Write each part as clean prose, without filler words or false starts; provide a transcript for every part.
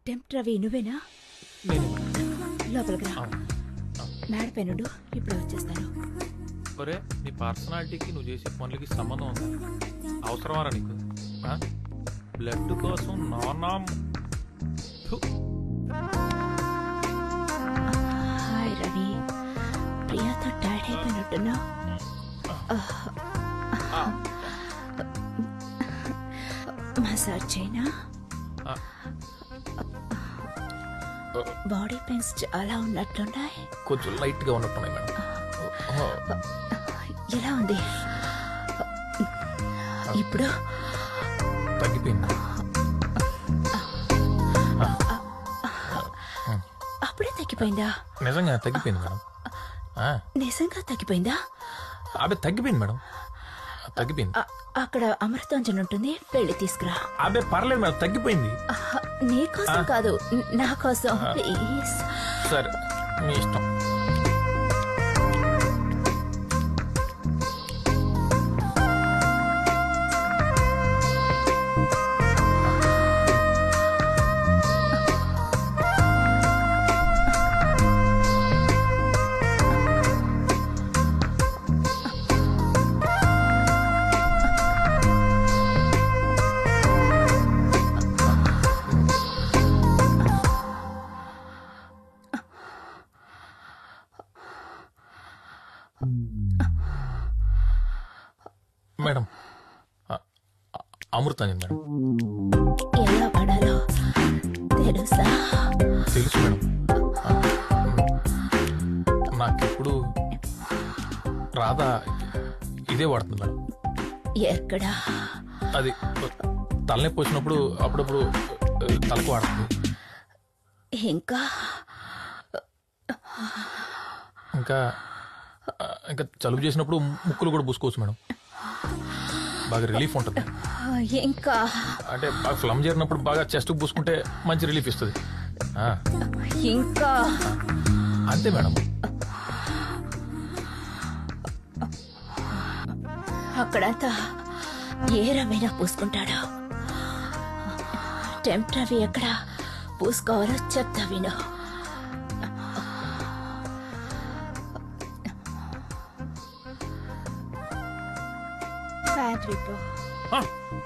Tempt Ravi నువ్వేనా? లోపలికి రా. మేడపైనుండు, ఇప్పుడే వచ్చేస్తాను. ఒరే, నీ పర్సనాలిటీకి నువ్వు చేసే పనులకి సంబంధం ఉందా? అవసరమారా నీకు? బ్లడ్ కోసం నానా. హాయ్ రవి, ప్రియాతో టైర్డ్ అయిపోయినట్టున్నా. మసాజ్ చేయనా? బాడీ పెయిన్స్ చాలా ఉన్నట్లున్నాయి. కొంచెం లైట్ గా ఉన్నట్టున్నాయి మేడం. ఎలా ఉంది ఇప్పుడు? తగ్గిపోయింది. అప్పుడే తగ్గిపోయిందా? నిజంగా తగ్గిపోయింది మేడం. నిజంగా తగ్గిపోయిందా? అబ్బే తగ్గిపోయింది మేడం, తగ్గిపోయింది. అక్కడ అమృతాంజన్ ఉంటుంది, వెళ్ళి తీసుకురా. అబ్బే పర్లేదు మేడం, తగ్గిపోయింది. నీ కోసం కాదు, నా కోసం ప్లీజ్. సరే, మీ ఇష్టం. Madam, Amrutanjan madam. ఎలా పడాలో తెలుసా? తెలుసు మేడం. నాకెప్పుడు రాధా ఇదే వాడుతుంది మేడం. ఎక్కడా? అది తలనొప్పి వచ్చినప్పుడు అప్పుడప్పుడు తలకు వాడుతుంది. ఇంకా ఇంకా ఇంకా జలుబు చేసినప్పుడు ముక్కులు కూడా పూసుకోవచ్చు మేడం. బాగా రిలీఫ్ ఉంటుంది. ఇంకా అంటే బాగా ఫ్లమ్ చేరినప్పుడు బాగా చెస్ట్ పూసుకుంటే మంచి రిలీఫ్ ఇస్తుంది. ఇంకా అంతే మేడం. అక్కడంతా ఏ రమైనా పూసుకుంటాడు. టెంప్ట్ రవి ఎక్కడ పూసుకోవాలో చెప్తా విను.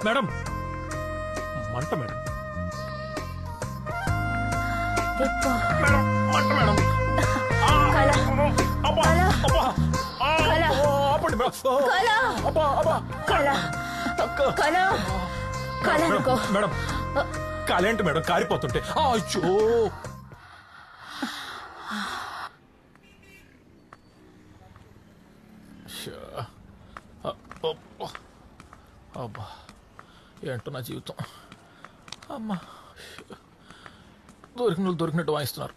మేడం, మంట మేడం. మంట మేడం. మేడం, కాలేంటి మేడం కారిపోతుంటే? అయ్యో, అబ్బా, ఏంటో నా జీవితం. అమ్మా, దొరికినట్టు వాయిస్తున్నారు.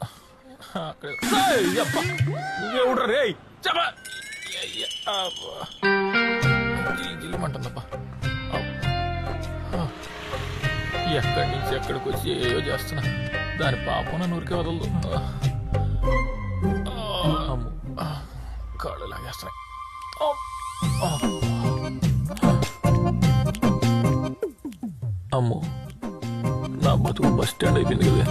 ఎవడ్రా రే? జిల్లుమంటుందబ్బా. ఎక్కడి నుంచి ఎక్కడికి వచ్చి ఏయో చేస్తున్నా. దాని పాపం నన్ను ఊరికే వదలదు. కాళ్ళు లాగేస్తున్నాయి. అమ్మో, నా బతుకు బస్ స్టాండ్ అయిపోయింది కదా.